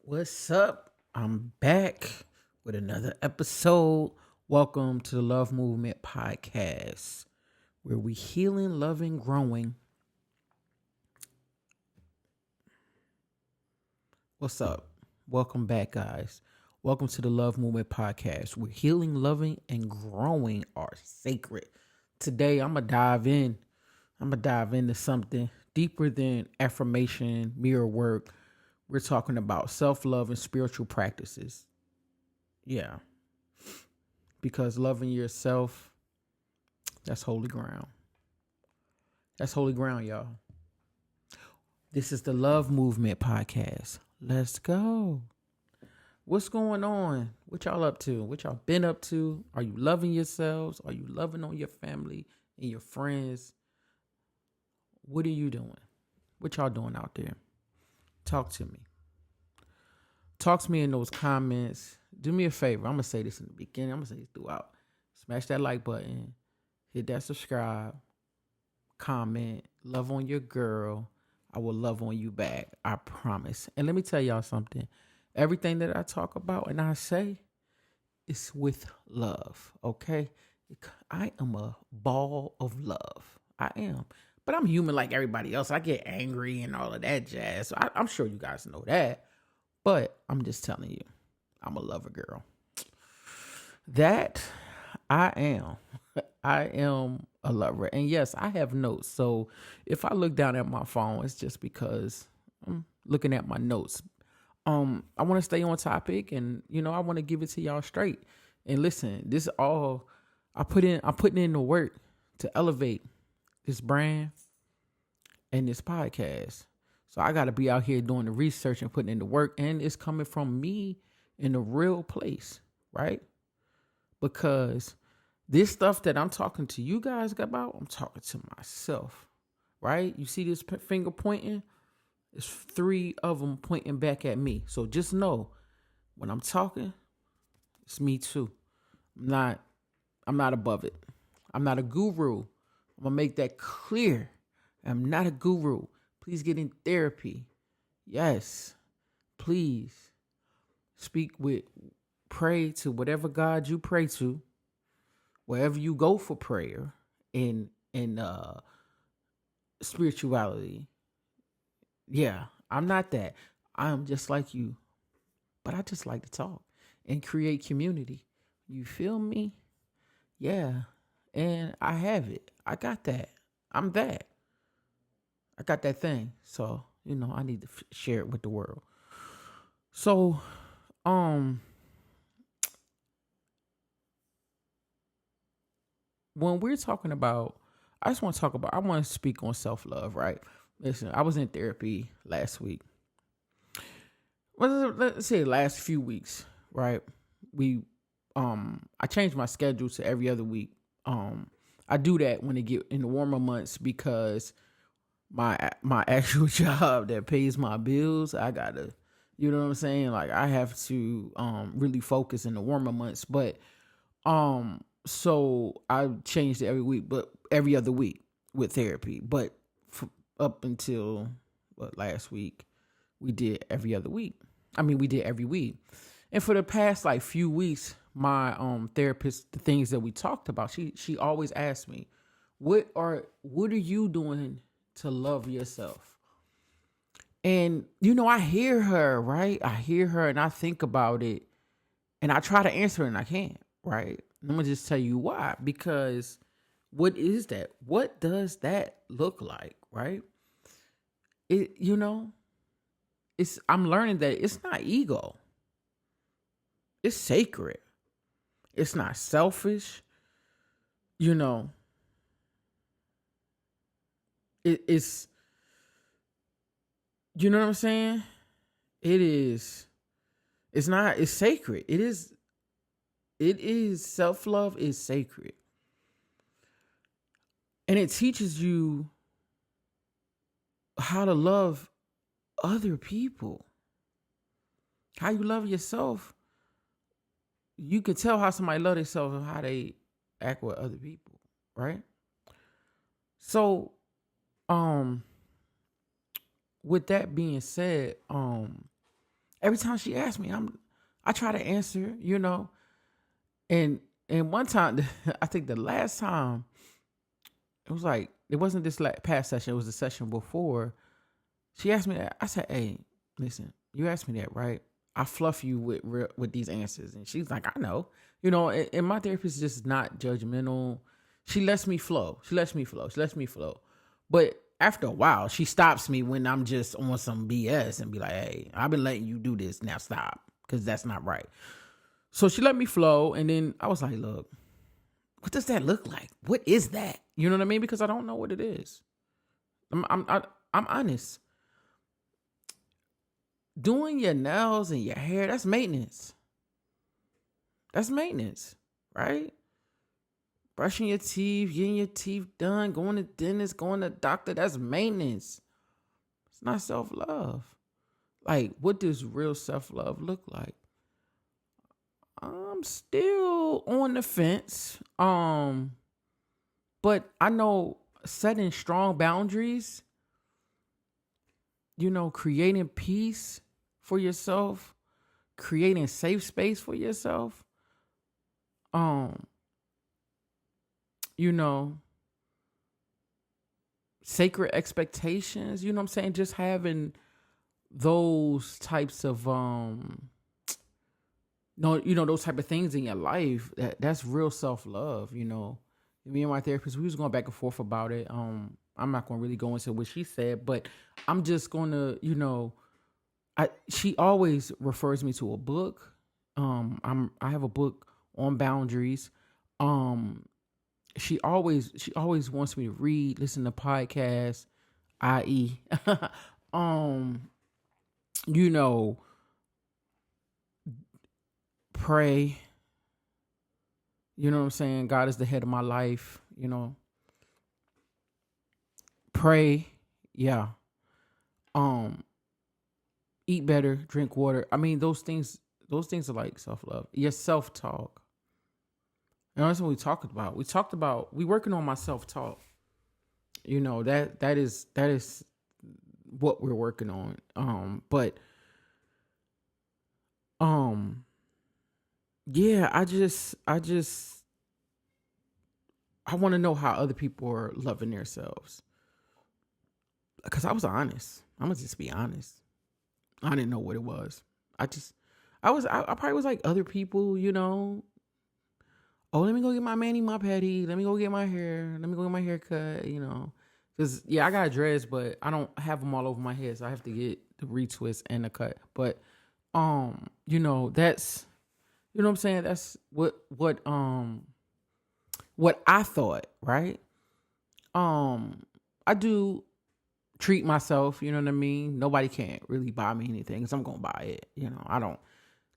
What's up? I'm back with another episode. Welcome to the Love Movement Podcast, where we healing, loving, growing. What's up? Welcome back, guys. Welcome to the Love Movement Podcast, where healing, loving, and growing are sacred. Today, I'm gonna dive in. I'm gonna dive into something deeper than affirmation, mirror work. We're talking about self-love and spiritual practices. Yeah, because loving yourself, that's holy ground. That's holy ground, y'all. This is the Love Movement Podcast. Let's go. What's going on? What y'all up to? What y'all been up to? Are you loving yourselves? Are you loving on your family and your friends? What are you doing? What y'all doing out there? Talk to me. Talk to me in those comments. Do me a favor. I'm going to say this in the beginning. I'm going to say this throughout. Smash that like button. Hit that subscribe. Comment. Love on your girl. I will love on you back. I promise. And let me tell y'all something. Everything that I talk about and I say is with love. Okay? I am a ball of love. I am. But I'm human like everybody else. I get angry and all of that jazz. So I'm sure you guys know that. But I'm just telling you, I'm a lover girl. That I am. I am a lover. And yes, I have notes. So if I look down at my phone, it's just because I'm looking at my notes. I want to stay on topic and I want to give it to y'all straight. And listen, this all I'm putting in the work to elevate this brand and this podcast. So I got to be out here doing the research and putting in the work. And it's coming from me in a real place, right? Because this stuff that I'm talking to you guys about, I'm talking to myself, right? You see this finger pointing? It's 3 of them pointing back at me. So just know when I'm talking, it's me too. I'm not above it. I'm not a guru. I'm going to make that clear. I'm not a guru. Please get in therapy. Yes. Please pray to whatever God you pray to, wherever you go for prayer in spirituality. Yeah, I'm not that. I'm just like you, but I just like to talk and create community. You feel me? Yeah, and I have it. I got that. I'm that. I got that thing. So, I need to share it with the world. So, when we're talking about, I want to speak on self-love, right? Listen, I was in therapy last week. Well, let's say last few weeks, right? I changed my schedule to every other week. I do that when it get in the warmer months because my actual job that pays my bills, I gotta, you know what I'm saying? Like I have to really focus in the warmer months. But so I changed it every week, but every other week with therapy. But up until last week, we did every other week. We did every week. And for the past like few weeks, my therapist, the things that we talked about, she always asked me, what are you doing to love yourself? And I hear her, right? I hear her and I think about it and I try to answer it and I can't, right? I'm gonna just tell you why. Because what is that? What does that look like, right? I'm learning that it's not ego. It's sacred. It's not selfish. It's you know what I'm saying? It's sacred. It is self-love is sacred. And it teaches you how to love other people. How you love yourself. You can tell how somebody love themselves and how they act with other people, right? So, with that being said, every time she asks me, I try to answer, And one time, I think the last time, it was like, it wasn't this past session, it was the session before. She asked me that. I said, hey, listen, you asked me that, right? I fluff you with these answers. And she's like, I know. And my therapist is just not judgmental. She lets me flow. But after a while, she stops me when I'm just on some BS and be like, hey, I've been letting you do this. Now stop, because that's not right. So she let me flow. And then I was like, look, what does that look like? What is that? You know what I mean? Because I don't know what it is. I'm honest. Doing your nails and your hair, that's maintenance. Right? Brushing your teeth, getting your teeth done, going to dentist, going to doctor, that's maintenance. It's not self-love. Like, what does real self-love look like? I'm still on the fence. But I know setting strong boundaries, creating peace for yourself, creating safe space for yourself. Sacred expectations, you know what I'm saying? Just having those types of those type of things in your life, that's real self-love. Me and my therapist, we was going back and forth about it. I'm not going to really go into what she said, but I'm just going to, she always refers me to a book. I have a book on boundaries. She always wants me to read, listen to podcasts, i.e., pray. You know what I'm saying? God is the head of my life, Pray, yeah. Eat better, drink water. I mean, those things are like self-love. Your self-talk. That's what we talked about. We working on my self-talk. That is what we're working on. But yeah, I want to know how other people are loving themselves. Because I was honest. I'm gonna just be honest. I didn't know what it was. I probably was like other people, Oh, let me go get my mani, my petty. Let me go get my hair. Let me go get my hair cut, Because, I got a dress, but I don't have them all over my head. So I have to get the retwist and the cut. But, that's, what I'm saying? That's what I thought, right? I do treat myself, you know what I mean? Nobody can't really buy me anything because I'm going to buy it. I don't,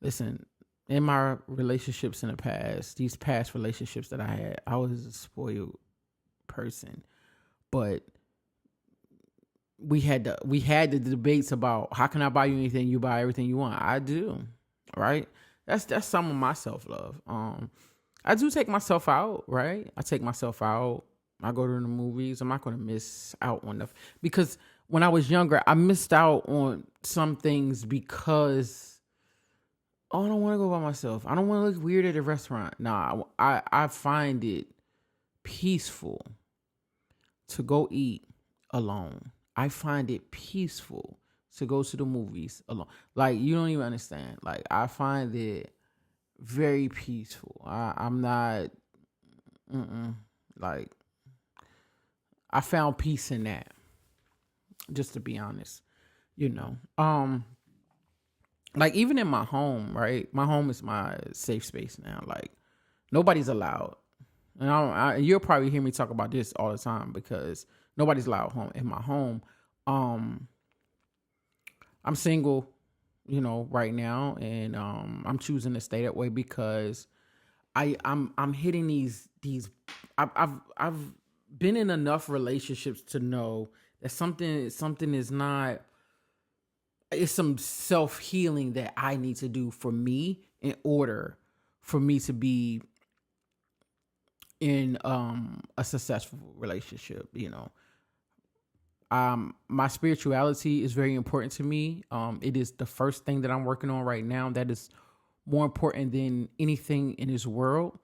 listen, in my relationships in the past, these past relationships that I had, I was a spoiled person. But we had the debates about how can I buy you anything? You buy everything you want. I do, right? That's some of my self-love. I do take myself out, right? I take myself out. I go to the movies. I'm not going to miss out on the... Because when I was younger, I missed out on some things because... Oh, I don't want to go by myself. I don't want to look weird at a restaurant. Nah, I find it peaceful to go eat alone. I find it peaceful to go to the movies alone. Like, you don't even understand. Like, I find it very peaceful. I'm not... Like... I found peace in that, just to be honest, like even in my home, right? My home is my safe space now. Like nobody's allowed. And you'll probably hear me talk about this all the time because nobody's allowed home in my home. I'm single, right now. And, I'm choosing to stay that way because I'm hitting these, I've been in enough relationships to know that something is not, it's some self-healing that I need to do for me in order for me to be in a successful relationship, My spirituality is very important to me. It is the first thing that I'm working on right now. That is more important than anything in this world.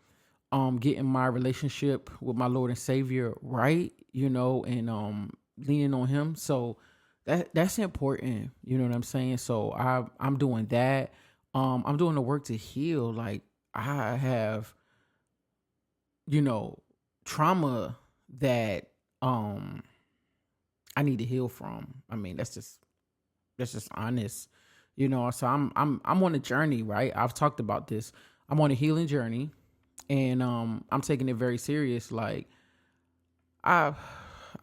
Getting my relationship with my Lord and Savior right, and leaning on Him. So that's important. You know what I'm saying? So I'm doing that. I'm doing the work to heal. Like I have, trauma that I need to heal from. I mean, that's just honest. So I'm on a journey, right? I've talked about this. I'm on a healing journey, and I'm taking it very serious. Like I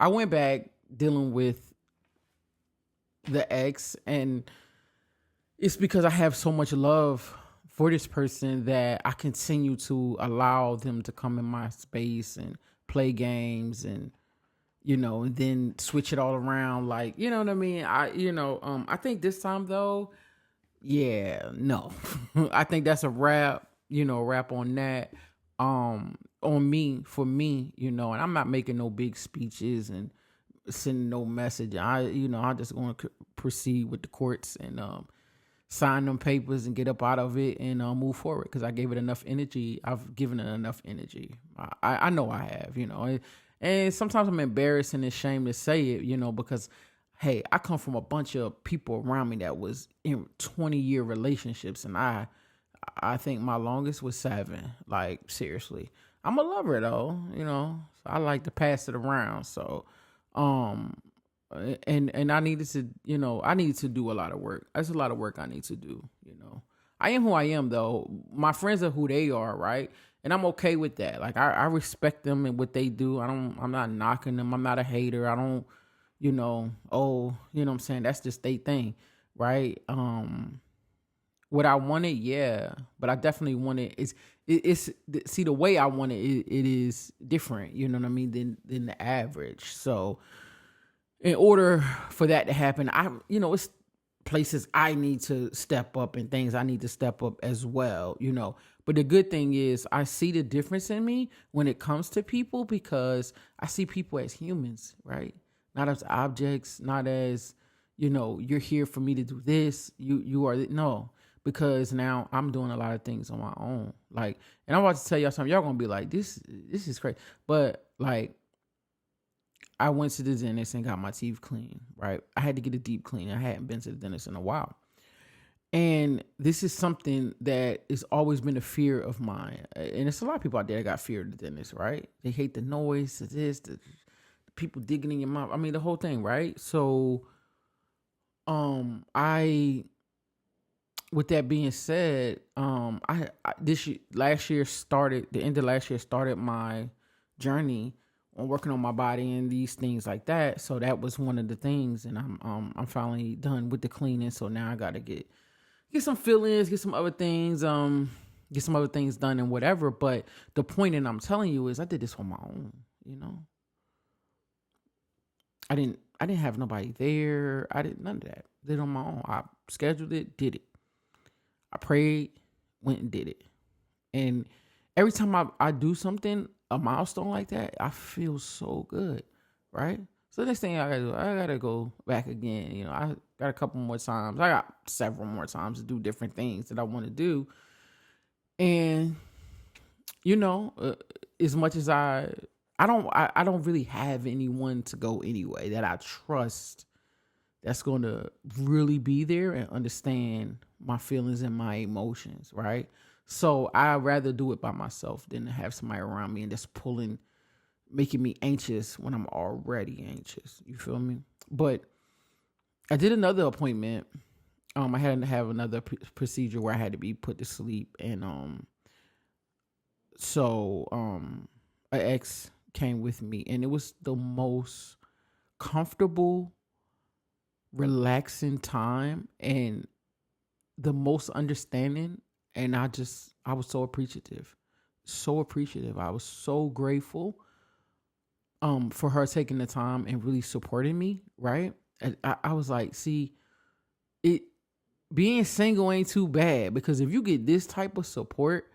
went back dealing with the ex, and it's because I have so much love for this person that I continue to allow them to come in my space and play games and and then switch it all around. Like, you know what I mean? I think this time though, yeah, no. I think that's a wrap, a wrap on that. On me, for me, and I'm not making no big speeches and sending no message. I just going to proceed with the courts and sign them papers and get up out of it and move forward because I gave it enough energy. I've given it enough energy. I know I have, and sometimes I'm embarrassed and ashamed to say it, because, hey, I come from a bunch of people around me that was in 20-year relationships, and I think my longest was 7. Like, seriously. I'm a lover, though, So I like to pass it around. So, and I needed to, I need to do a lot of work. There's a lot of work I need to do, I am who I am, though. My friends are who they are, right? And I'm okay with that. Like, I respect them and what they do. I'm not knocking them. I'm not a hater. I don't, what I'm saying? That's just their thing, right? What I wanted, yeah, but I definitely wanted it's see, the way I want it is different, you know what I mean, than the average. So in order for that to happen, it's places I need to step up and things I need to step up as well, But the good thing is I see the difference in me when it comes to people because I see people as humans, right? Not as objects, not as, you're here for me to do this. You are, no. Because now I'm doing a lot of things on my own. Like, and I'm about to tell y'all something. Y'all gonna be like, this is crazy. But like, I went to the dentist and got my teeth cleaned, right? I had to get a deep clean. I hadn't been to the dentist in a while. And this is something that has always been a fear of mine. And it's a lot of people out there that got fear of the dentist, right? They hate the noise, the people digging in your mouth. I mean, the whole thing, right? So, with that being said, I the end of last year started my journey on working on my body and these things like that. So that was one of the things, and I'm finally done with the cleaning. So now I got to get some fillings, get some other things done and whatever. But the point that I'm telling you is I did this on my own, I didn't have nobody there. I didn't none of that. Did it on my own. I scheduled it, did it. I prayed, went and did it. And every time I do something, a milestone like that, I feel so good, right? So the next thing I gotta go back again. I got a couple more times. I got several more times to do different things that I want to do. And, as much as I don't really have anyone to go anyway that I trust that's going to really be there and understand my feelings and my emotions, right? So I'd rather do it by myself than to have somebody around me and just making me anxious when I'm already anxious. You feel me? But I did another appointment. I had to have another procedure where I had to be put to sleep. And so an ex came with me, and it was the most comfortable, relaxing time and the most understanding. And I was so appreciative. I was so grateful for her taking the time and really supporting me, right? I was like, see, being single ain't too bad, because if you get this type of support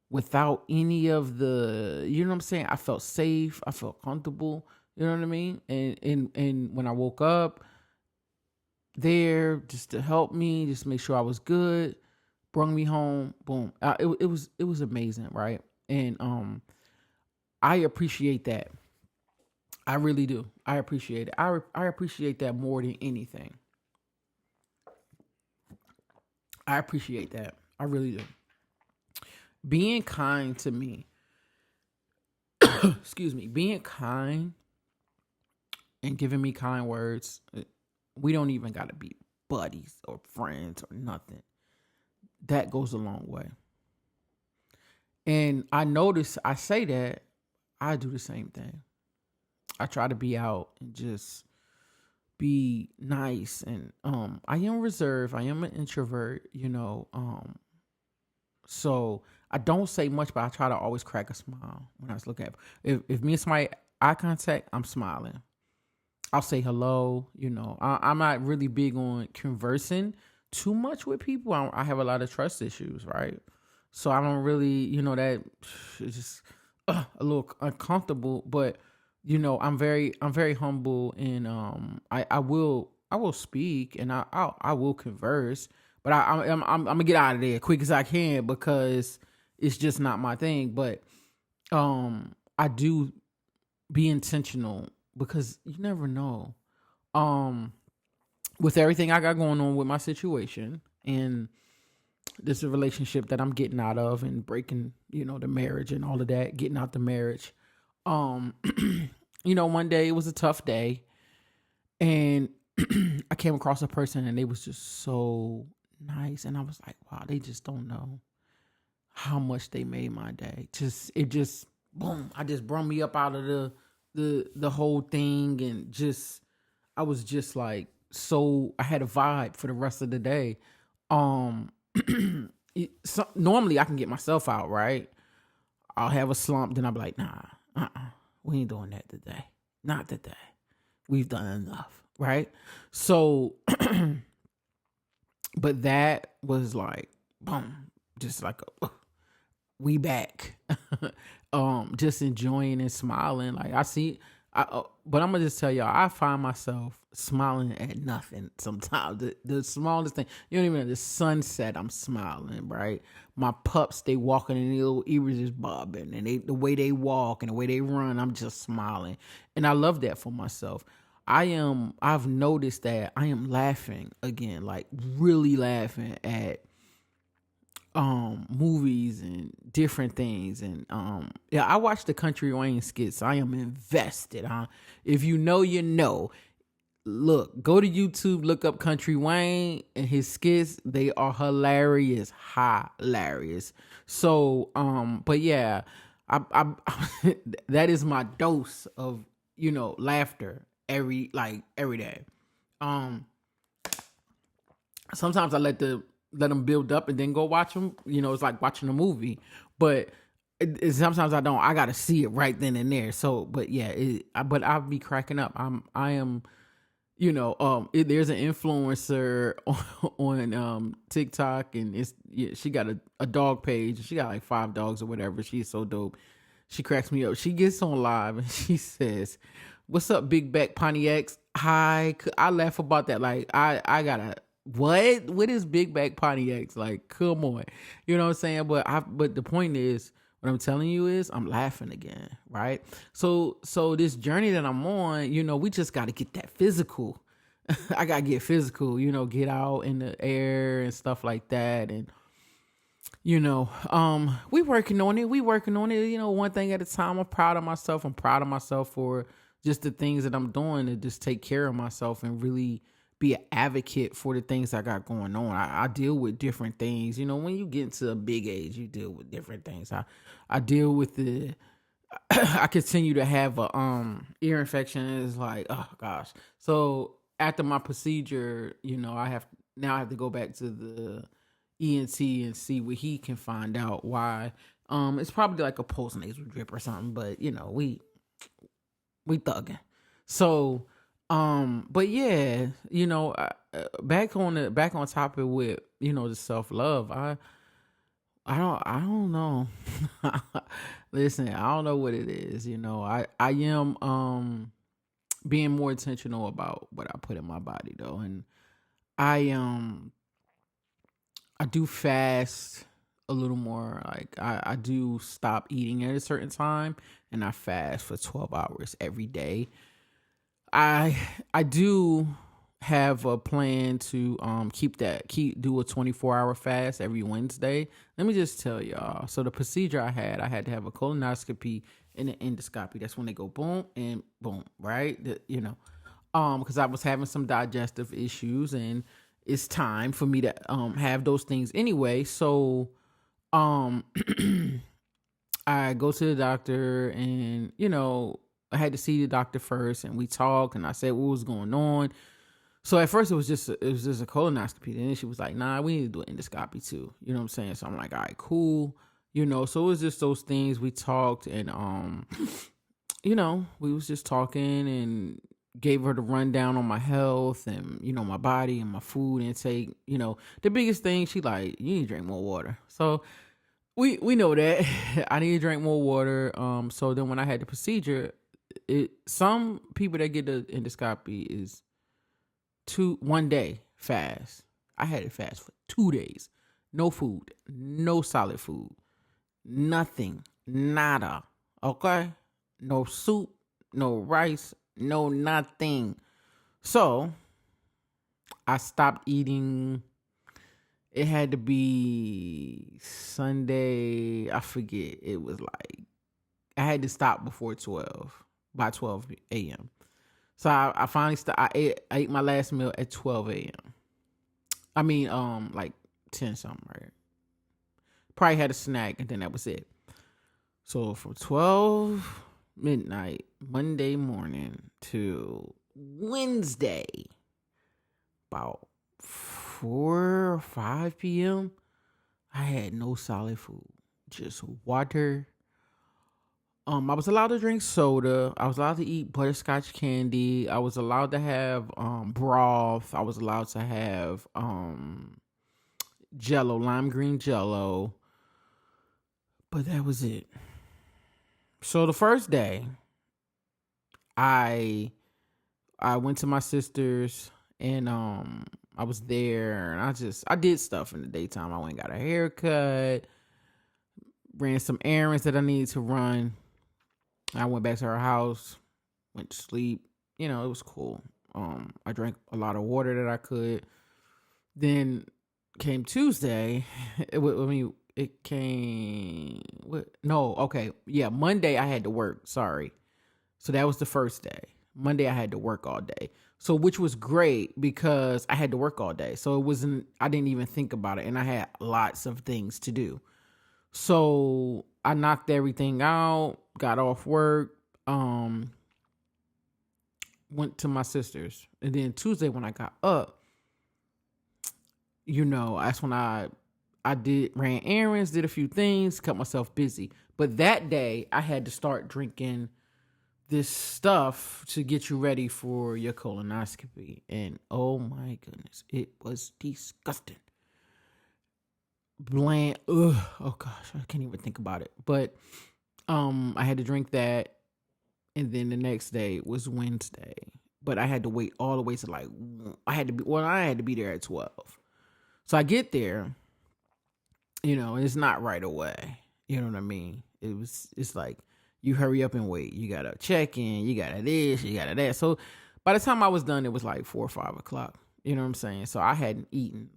without any of the, you know what I'm saying? I felt safe. I felt comfortable. You know what I mean? And when I woke up there, just to help me, just make sure I was good, brought me home. Boom. It was amazing, right? And I appreciate that. I really do. I appreciate it. I appreciate that more than anything. I appreciate that. I really do. Being kind to me, excuse me, being kind and giving me kind words, we don't even got to be buddies or friends or nothing. That goes a long way. And I notice I say that I do the same thing. I try to be out and just be nice, and I am reserved. I am an introvert, so I don't say much, but I try to always crack a smile when I was looking at. If me and somebody eye contact, I'm smiling. I'll say hello. I'm not really big on conversing too much with people. I have a lot of trust issues, right? So I don't really, that it's just a little uncomfortable. But I'm very humble, and I will speak, and I will converse. But I'm gonna get out of there quick as I can, because it's just not my thing. But I do be intentional, because you never know. With everything I got going on with my situation, and this is a relationship that I'm getting out of, and breaking, the marriage and all of that, getting out the marriage. One day it was a tough day, and I came across a person, and they was just so nice, and I was like, wow, they just don't know how much they made my day. It just boom, I just brought me up out of the whole thing, and just I was just like, so I had a vibe for the rest of the day. Normally I can get myself out, right? I'll have a slump, then I'll be like, nah, we ain't doing that today. Not today. We've done enough, right? So, but that was like, boom, just like we back. Just enjoying and smiling. Like but I'm gonna just tell y'all, I find myself smiling at nothing sometimes. The smallest thing, you don't even know, the sunset, I'm smiling, right? My pups, they walking and their little ears is bobbing, and the way they walk and the way they run, I'm just smiling. And I love that for myself. I've noticed that I am laughing again, like really laughing at movies and different things. And I watch the Country Wayne skits. I am invested. If you know, you know. Look, go to YouTube, look up Country Wayne and his skits. They are hilarious. So but yeah, I that is my dose of laughter every day. Sometimes I let them build up and then go watch them. It's like watching a movie, but sometimes I don't. I got to see it right then and there. So, but yeah, but I'll be cracking up. I am, there's an influencer on TikTok, and she got a dog page. She got like 5 dogs or whatever. She's so dope. She cracks me up. She gets on live and she says, "What's up, Big Back Pontiacs?" Hi. I laugh about that. Like I gotta. What is Big Back Pontiacs? Like, come on. You know what I'm saying? But the point is, what I'm telling you is, I'm laughing again, right? So this journey that I'm on, we just got to get that physical. I got to get physical, get out in the air and stuff like that. And, we working on it. One thing at a time. I'm proud of myself. I'm proud of myself for just the things that I'm doing to just take care of myself and really be an advocate for the things I got going on. I deal with different things. When you get into a big age, you deal with different things. I deal with I continue to have a ear infection. It's like, oh gosh. So after my procedure, I have to go back to the ENT and see what he can find out why. It's probably like a postnasal drip or something, but we thugging. So but yeah, back on topic with, the self-love. I don't know. Listen, I don't know what it is. I am being more intentional about what I put in my body though. And I I do fast a little more. Like I do stop eating at a certain time and I fast for 12 hours every day. I I do have a plan to do a 24-hour fast every Wednesday. Let me just tell y'all. So the procedure I had to have a colonoscopy and an endoscopy. That's when they go boom and boom, right? Because I was having some digestive issues and it's time for me to have those things anyway. So um I go to the doctor and I had to see the doctor first and we talked and I said what was going on. So at first it was just a colonoscopy. And then she was like, nah, we need to do an endoscopy too. You know what I'm saying? So I'm like, all right, cool. So it was just those things we talked and we was just talking and gave her the rundown on my health and, my body and my food intake. The biggest thing, she like, you need to drink more water. So we know that I need to drink more water. So then when I had the procedure, some people that get the endoscopy is 1 day fast. I had it fast for 2 days. No food, no solid food, nothing, nada. Okay? No soup, no rice, no nothing. So I stopped eating. It had to be Sunday. I forget. It was like I had to stop by 12 a.m. So I finally I ate my last meal at 12 a.m. I mean, like 10 something, right? Probably had a snack and then that was it. So from 12 midnight, Monday morning to Wednesday, about 4 or 5 p.m., I had no solid food, just water. I was allowed to drink soda. I was allowed to eat butterscotch candy. I was allowed to have broth. I was allowed to have Jello, lime green Jello. But that was it. So the first day, I went to my sister's and I was there and I did stuff in the daytime. I went and got a haircut, ran some errands that I needed to run. I went back to her house, went to sleep. It was cool. I drank a lot of water that I could. Then came Tuesday. Monday I had to work. Sorry. So that was the first day. Monday I had to work all day. So which was great because I had to work all day. So I didn't even think about it and I had lots of things to do. So I knocked everything out, got off work, went to my sister's. And then Tuesday when I got up, that's when I ran errands, did a few things, kept myself busy. But that day I had to start drinking this stuff to get you ready for your colonoscopy. And oh my goodness, it was disgusting. Bland. Ugh. Oh gosh, I can't even think about it. But I had to drink that. And then the next day was Wednesday. But I had to wait all the way to I had to be there at 12. So I get there, and it's not right away. You know what I mean? It's like you hurry up and wait. You gotta check in, you gotta this, you gotta that. So by the time I was done, it was like 4 or 5 o'clock. You know what I'm saying? So I hadn't eaten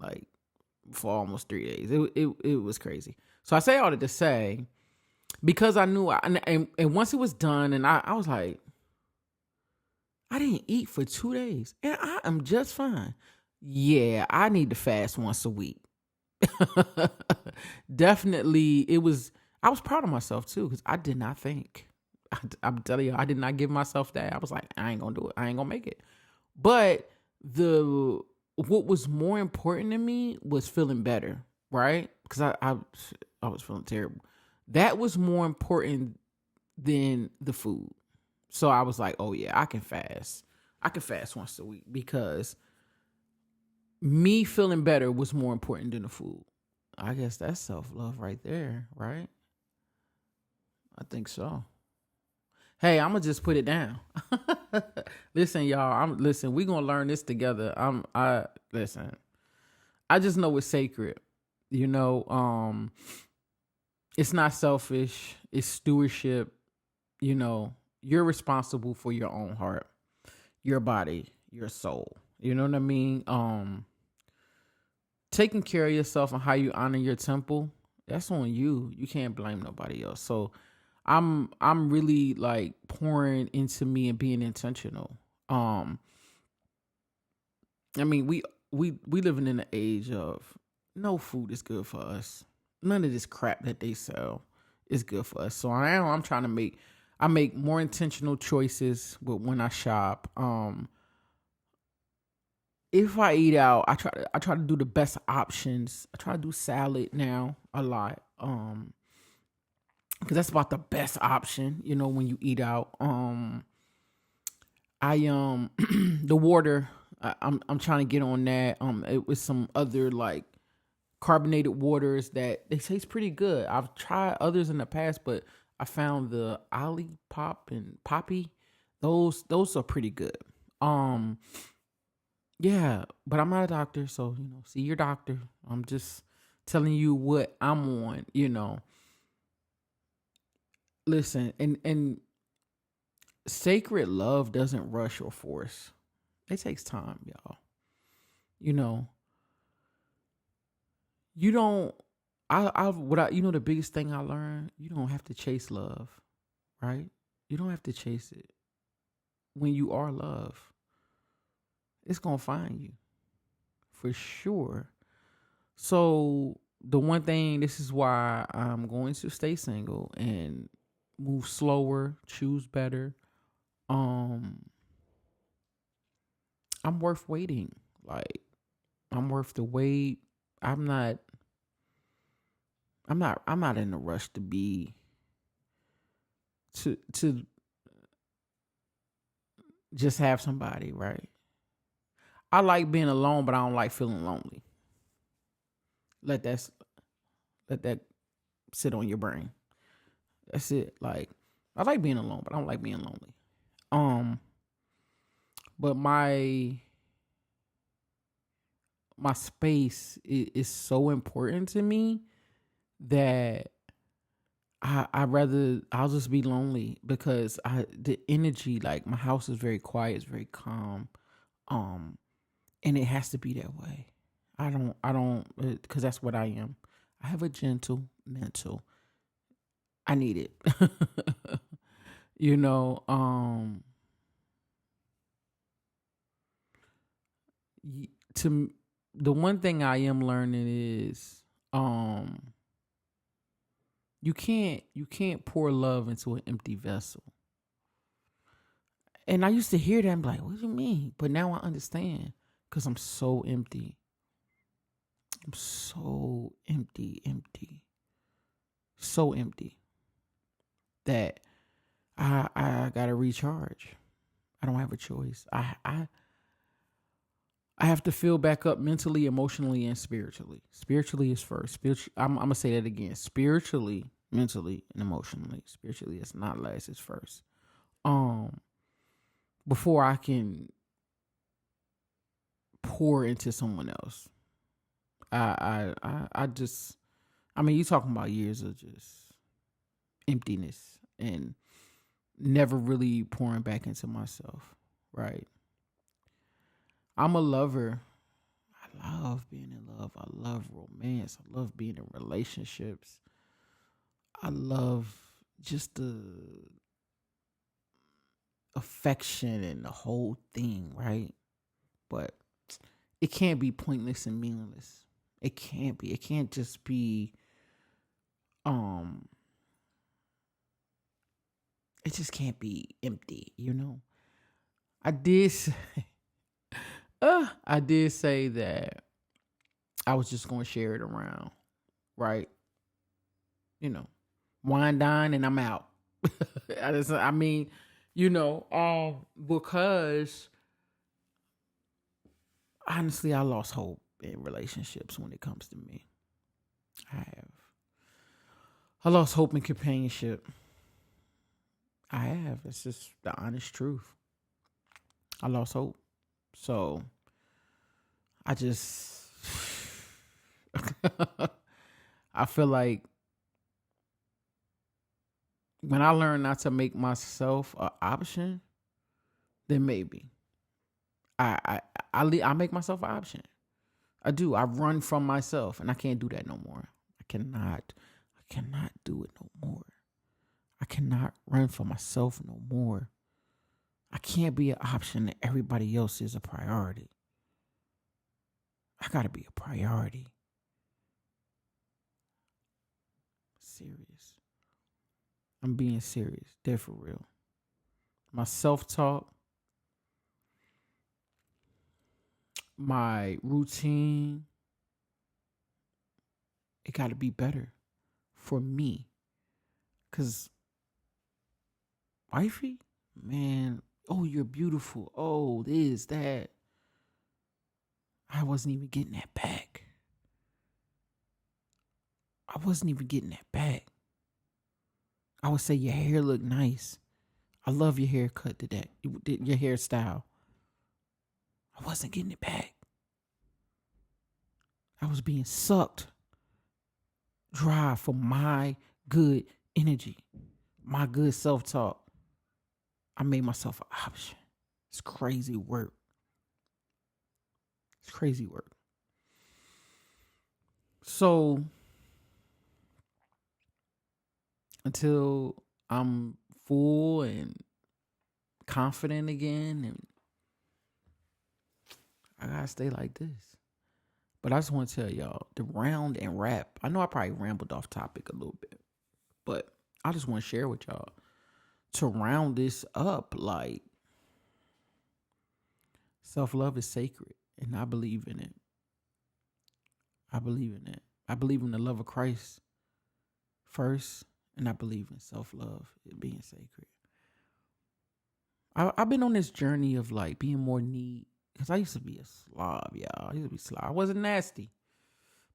for almost 3 days. It was crazy. So I say all that to say, because I knew, and once it was done, and I was like, I didn't eat for 2 days, and I am just fine. Yeah, I need to fast once a week. Definitely, I was proud of myself too, because I did not think. I'm telling you, I did not give myself that. I was like, I ain't gonna do it. I ain't gonna make it. But what was more important to me was feeling better, right? Because I was feeling terrible. That was more important than the food. So I was like, oh yeah, I can fast. I can fast once a week because me feeling better was more important than the food. I guess that's self-love right there, right? I think so. Hey, I'm gonna just put it down. Listen, y'all. Listen. We gonna learn this together. I listen. I just know it's sacred. You know, it's not selfish. It's stewardship. You know, you're responsible for your own heart, your body, your soul. You know what I mean? Taking care of yourself and how you honor your temple, that's on you. You can't blame nobody else. So I'm really like pouring into me and being intentional. Um I mean, we living in an age of no food is good for us. None of this crap that they sell is good for us. So I'm trying to make more intentional choices with when I shop. If I eat out, I try to do the best options. I try to do salad now a lot. Because that's about the best option, you know, when you eat out. I the water, I'm trying to get on that. It was some other like carbonated waters that they taste pretty good. I've tried others in the past, but I found the Ollie Pop and Poppy. Those are pretty good. Um yeah, but I'm not a doctor, so you know, see your doctor. I'm just telling you what I'm on, you know. Listen, and sacred love doesn't rush or force. It takes time, y'all. You know, you don't. You know, the biggest thing I learned, you don't have to chase love, right? You don't have to chase it. When you are love, it's gonna find you for sure. So the one thing, this is why I'm going to stay single and move slower, choose better. Um, I'm worth waiting. Like I'm worth the wait. I'm not I'm not in a rush to be to just have somebody, right? I like being alone, but I don't like feeling lonely. Let that let that sit on your brain. That's it. Like I like being alone, but I don't like being lonely. Um, but my space is so important to me that I'll just be lonely because the energy, like my house is very quiet, it's very calm. Um and it has to be that way. I don't because that's what I am. I have a gentle mental. I need it. you know, to the one thing I am learning is um you can't pour love into an empty vessel. And I used to hear that and be like, what do you mean? But now I understand because I'm so empty. I'm so empty, so empty that I gotta recharge. I don't have a choice. I have to fill back up mentally, emotionally, and spiritually. Spiritually is first. I'm gonna say that again. Spiritually, mentally, and emotionally. Spiritually is not last. It's first. Um, before I can pour into someone else. I just. I mean, you talking about years of just emptiness and never really pouring back into myself, right? I'm a lover. I love being in love. I love romance. I love being in relationships. I love just the affection and the whole thing, right? But it can't be pointless and meaningless. It can't be. It can't just be um it just can't be empty, you know? I did say, I did say that I was just gonna share it around, right? You know, wine dine and I'm out. I mean, because honestly, I lost hope in relationships when it comes to me. I have. I lost hope in companionship. I have. It's just the honest truth. I lost hope. So I just, I feel like when I learn not to make myself an option, then maybe I I make myself an option. I do. I run from myself, and I can't do that no more. I cannot do it no more. I cannot run from myself no more. I can't be an option that everybody else is a priority. I gotta be a priority. Serious. I'm being serious. Dead for real. My self-talk, my routine, it gotta be better for me. Cause wifey, man, oh, you're beautiful. Oh, this, that. I wasn't even getting that back. I wasn't even getting that back. I would say your hair look nice. I love your haircut today. Your hairstyle. I wasn't getting it back. I was being sucked dry for my good energy, my good self-talk. I made myself an option. It's crazy work. It's crazy work. So until I'm full and confident again, and I gotta stay like this. But I just want to tell y'all, the round and rap, I know I probably rambled off topic a little bit, but I just want to share with y'all to round this up. Like, self-love is sacred, and I believe in it. I believe in it. I believe in the love of Christ first, and I believe in self-love, it being sacred. I've been on this journey of like being more neat, because I used to be a slob, y'all. I used to be slob. I wasn't nasty,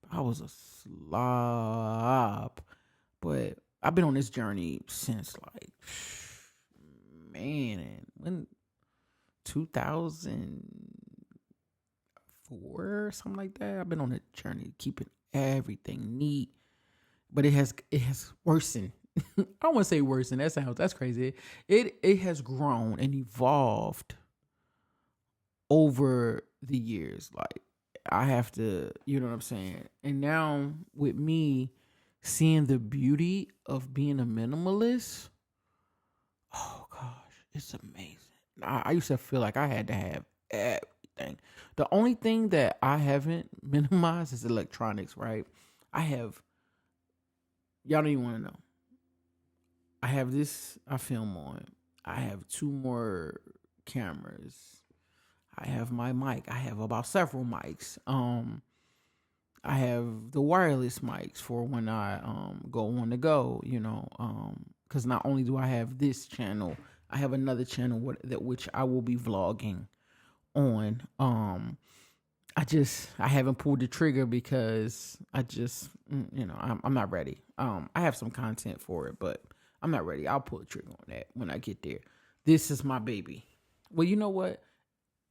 but I was a slob. But I've been on this journey since like, man, when 2004, something like that. I've been on a journey keeping everything neat, but it has worsened. I don't want to say worsened. That's crazy. It has grown and evolved over the years. Like, I have to, you know what I'm saying? And now with me seeing the beauty of being a minimalist, oh gosh, it's amazing. I used to feel like I had to have everything. The only thing that I haven't minimized is electronics, right? Y'all don't even want to know. I have this I film on. I have 2 more cameras. I have my mic. I have about several mics. I have the wireless mics for when I go on the go, because not only do I have this channel, I have another channel which I will be vlogging on. I haven't pulled the trigger because I'm not ready. I have some content for it, but I'm not ready. I'll pull the trigger on that when I get there. This is my baby. Well, you know what?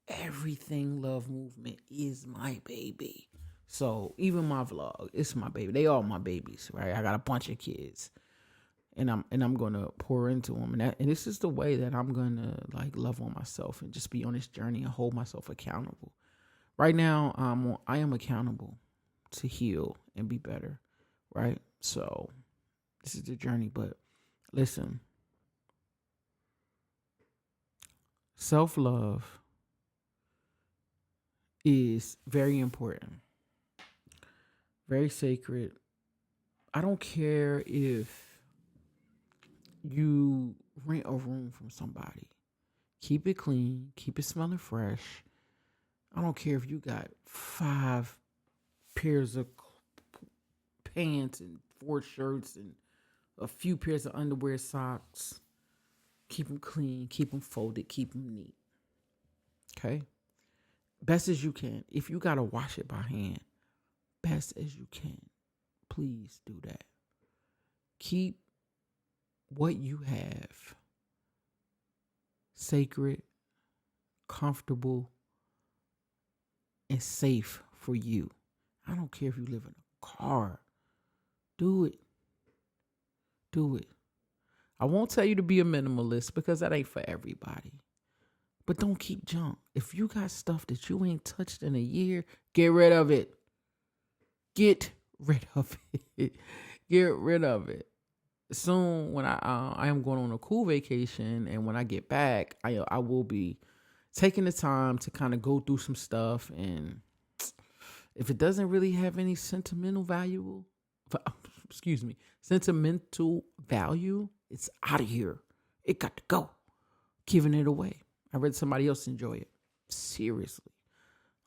Everything Love Movement is my baby. So even my vlog, it's my baby. They all my babies, right? I got a bunch of kids, and I'm gonna pour into them, and this is the way that I'm gonna like love on myself and just be on this journey and hold myself accountable. Right now, I am accountable to heal and be better, right? So this is the journey. But listen, self-love is very important, very sacred. I don't care if you rent a room from somebody. Keep it clean. Keep it smelling fresh. I don't care if you got 5 pairs of pants and 4 shirts and a few pairs of underwear, socks. Keep them clean. Keep them folded. Keep them neat. Okay? Best as you can. If you got to wash it by hand, best as you can. Please do that. Keep what you have sacred, comfortable, and safe for you. I don't care if you live in a car. Do it. Do it. I won't tell you to be a minimalist because that ain't for everybody. But don't keep junk. If you got stuff that you ain't touched in a year, get rid of it. Get rid of it. Get rid of it. Soon, when I am going on a cool vacation, and when I get back, I will be taking the time to kind of go through some stuff, and if it doesn't really have any sentimental value, it's out of here. It got to go. Giving it away. I read somebody else enjoy it. Seriously.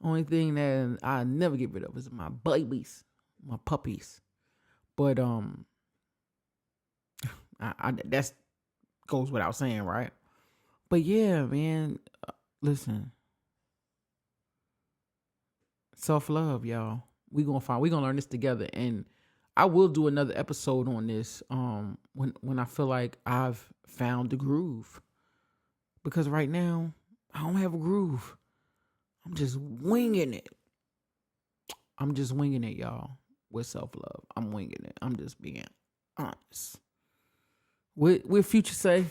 Only thing that I never get rid of is my babies, my puppies. But that goes without saying, right? But yeah, man, listen. Self-love, y'all. We're gonna learn this together, and I will do another episode on this when I feel like I've found the groove. Because right now, I don't have a groove. I'm just winging it. Y'all, with self-love. I'm winging it. I'm just being honest. What Future say?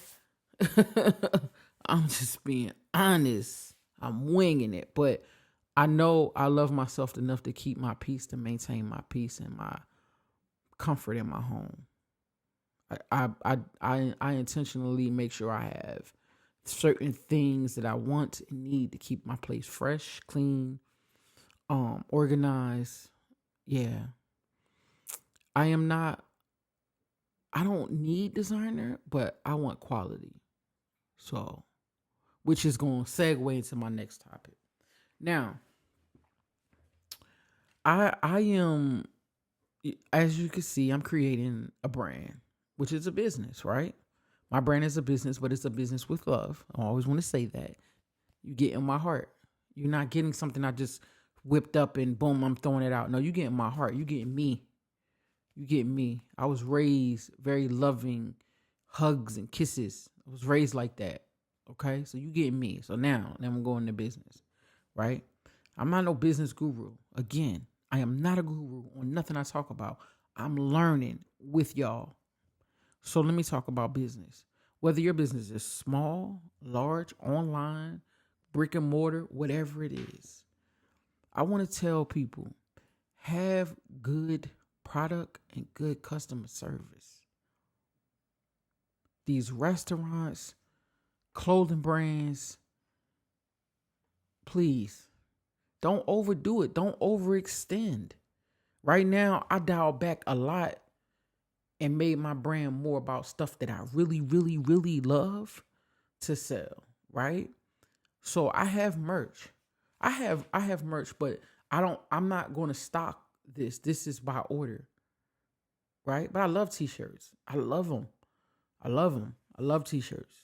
I'm just being honest. I'm winging it. But I know I love myself enough to keep my peace, to maintain my peace and my comfort in my home. I intentionally make sure I have certain things that I want and need to keep my place fresh, clean, organized. Yeah. I don't need designer, but I want quality. So, which is going to segue into my next topic. Now, I am, as you can see, I'm creating a brand, which is a business, right? My brand is a business, but it's a business with love. I always want to say that. You get in my heart. You're not getting something I just whipped up and boom, I'm throwing it out. No, you get in my heart. You get me. You get me. I was raised very loving, hugs and kisses. I was raised like that. Okay? So you get me. So now I'm going into business, right? I'm not no business guru. Again, I am not a guru on nothing I talk about. I'm learning with y'all. So let me talk about business. Whether your business is small, large, online, brick and mortar, whatever it is, I want to tell people, have good product and good customer service. These restaurants, clothing brands, please don't overdo it. Don't overextend. Right now, I dialed back a lot and made my brand more about stuff that I really, really, really love to sell, right? So I have merch. I have merch, but I'm not going to stock this. This is by order, right? But I love t-shirts. I love them. I love t-shirts.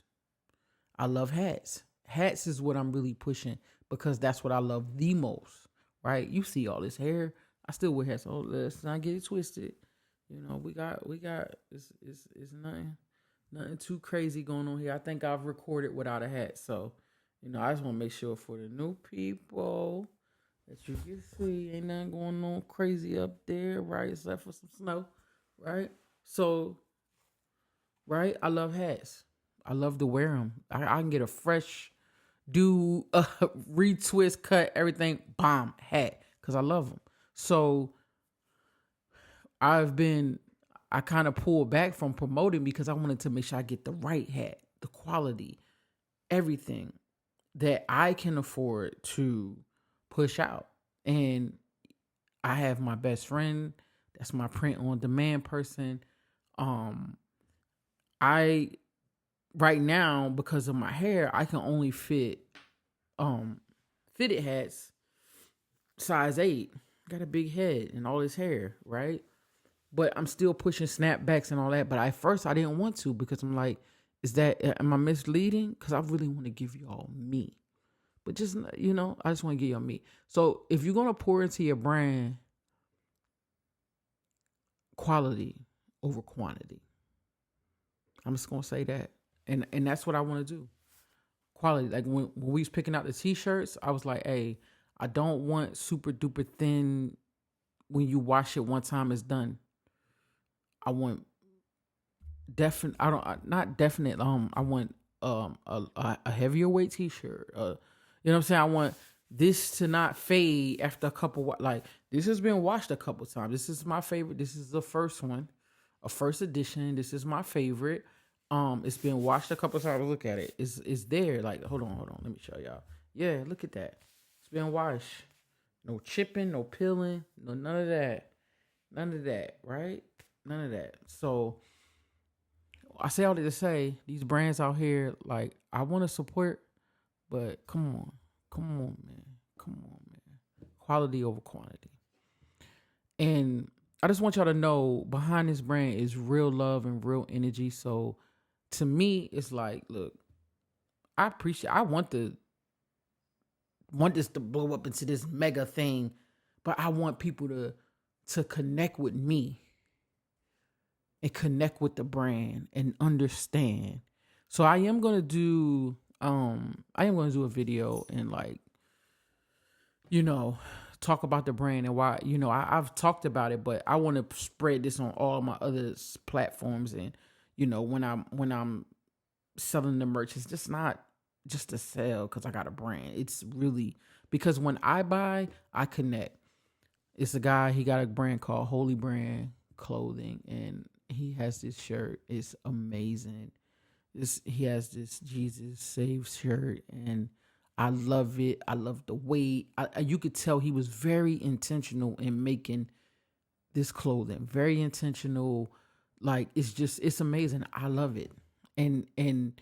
I love hats. Hats is what I'm really pushing because that's what I love the most, right? You see all this hair. I still wear hats. Oh, let's not get it twisted. You know, we got it's nothing too crazy going on here. I think I've recorded without a hat. So, you know, I just want to make sure for the new people that you can see ain't nothing going on crazy up there, right? Except for some snow, right? So, right, I love hats. I love to wear them. I can get a fresh, retwist, cut, everything, bomb, hat, because I love them. So, I kind of pulled back from promoting because I wanted to make sure I get the right hat, the quality, everything that I can afford to push out. And I have my best friend, that's my print on demand person. I right now, because of my hair, I can only fit fitted hats size 8. Got a big head and all this hair, right? But I'm still pushing snapbacks and all that. But at first I didn't want to because I'm like, am I misleading? Because I really want to give y'all me. But just, you know, I just want to give y'all me. So if you're going to pour into your brand, quality over quantity. I'm just going to say that. And that's what I want to do. quality. Like when we was picking out the t-shirts, I was like, hey, I don't want super duper thin. When you wash it one time, it's done. I want definite. I don't not definite. I want a heavier weight t-shirt. You know what I'm saying? I want this to not fade after a couple. Like this has been washed a couple times. This is my favorite. This is the first one, a first edition. This is my favorite. It's been washed a couple times. Look at it. It's there. Like hold on. Let me show y'all. Yeah, look at that. It's been washed. No chipping, no peeling, no none of that. None of that, right? None of that. So I say all that to say these brands out here, like I want to support, but come on, man, quality over quantity. And I just want y'all to know behind this brand is real love and real energy. So to me, it's like, look, I want this to blow up into this mega thing, but I want people to connect with me and connect with the brand and understand. So I am gonna do a video and like, talk about the brand and why, I've talked about it, but I want to spread this on all my other platforms. And, when I'm selling the merch, it's just not just to sell because I got a brand. It's really because when I buy, I connect. It's a guy, he got a brand called Holy Brand Clothing, and he has this shirt. It's amazing. He has this Jesus Saves shirt, and I love it. I love the weight. You could tell he was very intentional in making this clothing. Very intentional. Like it's amazing. I love it, and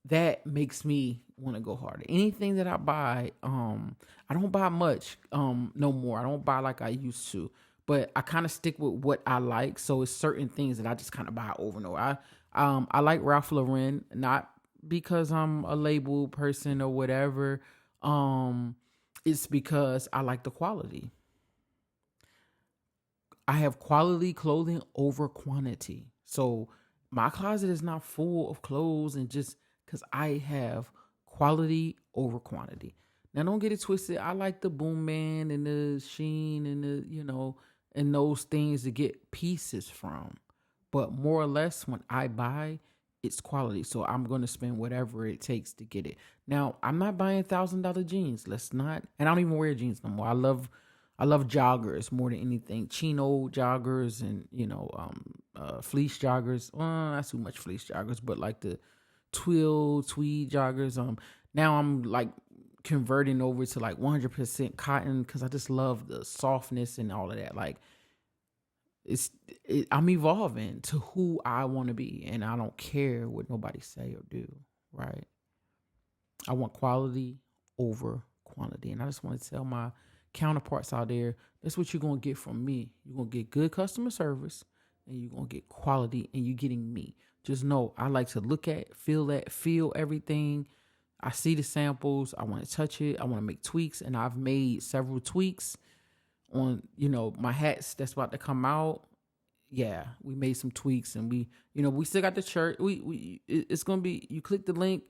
that makes me want to go harder. Anything that I buy, I don't buy much no more. I don't buy like I used to, but I kind of stick with what I like. So it's certain things that I just kind of buy over and over. I like Ralph Lauren, not because I'm a label person or whatever. It's because I like the quality. I have quality clothing over quantity. So my closet is not full of clothes and just because I have quality over quantity. Now don't get it twisted. I like the Boom Man and the Sheen and and those things to get pieces from. But more or less when I buy, it's quality. So I'm going to spend whatever it takes to get it. Now, I'm not buying $1,000 jeans. Let's not. And I don't even wear jeans no more. I love joggers more than anything. Chino joggers and, fleece joggers. Not too much fleece joggers, but like the tweed joggers. Now I'm like converting over to like 100% cotton because I just love the softness and all of that. Like I'm evolving to who I want to be, and I don't care what nobody say or do. Right? I want quality over quantity, and I just want to tell my counterparts out there, that's what you're gonna get from me. You're gonna get good customer service, and you're gonna get quality, and you're getting me. Just know I like to look at, feel everything. I see the samples. I want to touch it. I want to make tweaks, and I've made several tweaks on, my hats that's about to come out. Yeah, we made some tweaks, and we still got the shirt. It's gonna be. You click the link,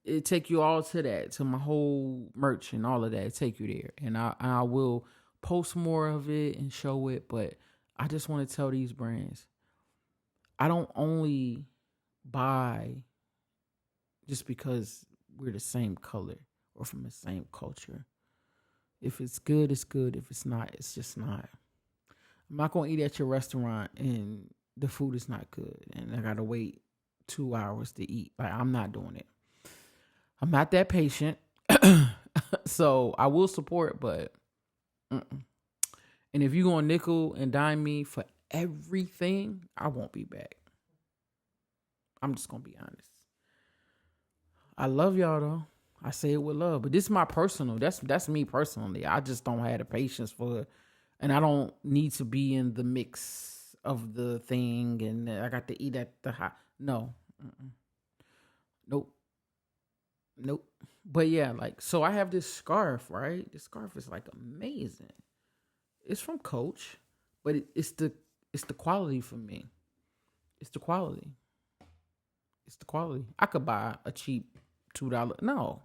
it take you all to that, to my whole merch and all of that. It take you there, and I will post more of it and show it. But I just want to tell these brands, I don't only buy just because we're the same color or from the same culture. If it's good, it's good. If it's not, it's just not. I'm not going to eat at your restaurant and the food is not good and I got to wait 2 hours to eat. Like, I'm not doing it. I'm not that patient. So I will support, but and if you're going to nickel and dime me for everything, I won't be back. I'm just going to be honest. I love y'all though. I say it with love, but this is my personal. That's me personally. I just don't have the patience for it, and I don't need to be in the mix of the thing. And I got to eat at the hot. No, nope. But yeah, like so, I have this scarf. Right, this scarf is like amazing. It's from Coach, but it's the quality for me. It's the quality. I could buy a cheap $2. No,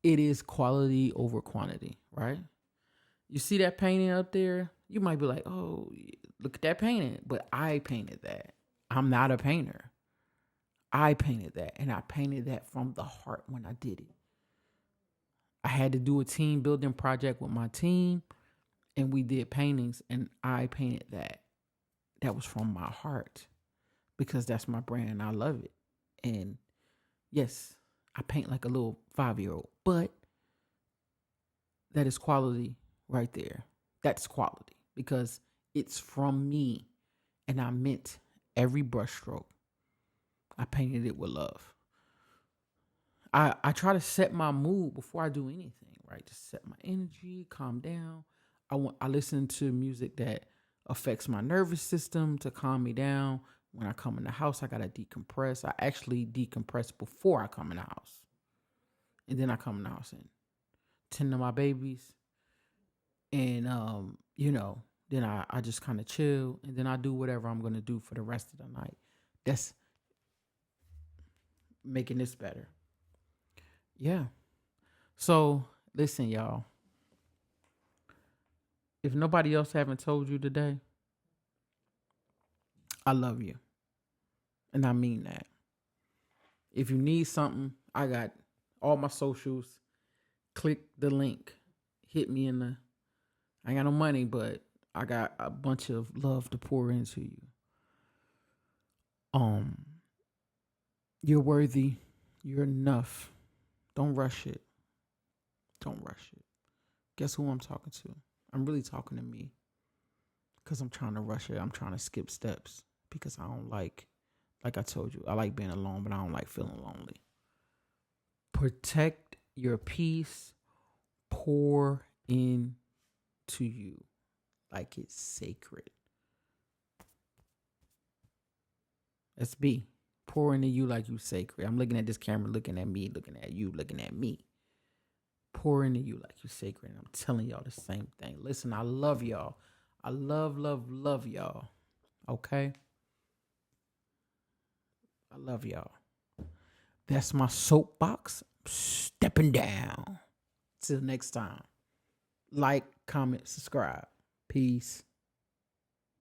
it is quality over quantity, right? You see that painting up there? You might be like, oh, look at that painting. But I painted that. I'm not a painter. I painted that. And I painted that from the heart when I did it. I had to do a team building project with my team. And we did paintings. And I painted that. That was from my heart. Because that's my brand and I love it. And yes, I paint like a little 5-year-old. But that is quality right there. That's quality because it's from me and I meant every brushstroke. I painted it with love. I try to set my mood before I do anything, right? Just set my energy, calm down. I listen to music that affects my nervous system to calm me down. When I come in the house, I gotta decompress. I actually decompress before I come in the house. And then I come in the house and tend to my babies. And then I just kind of chill and then I do whatever I'm gonna do for the rest of the night. That's making this better. Yeah. So listen, y'all. If nobody else haven't told you today, I love you. And I mean that. If you need something, I got all my socials. Click the link. Hit me in the... I ain't got no money, but I got a bunch of love to pour into you. You're worthy. You're enough. Don't rush it. Don't rush it. Guess who I'm talking to? I'm really talking to me. Because I'm trying to rush it. I'm trying to skip steps. Because I don't like I told you, I like being alone, but I don't like feeling lonely. Protect your peace. Pour in to you like it's sacred. Let's be. Pour into you like you sacred. I'm looking at this camera, looking at me, looking at you, looking at me. Pour into you like you sacred. And I'm telling y'all the same thing. Listen, I love y'all. I love y'all. Okay? I love y'all. That's my soapbox. Stepping down. Till next time. Like, comment, subscribe. Peace.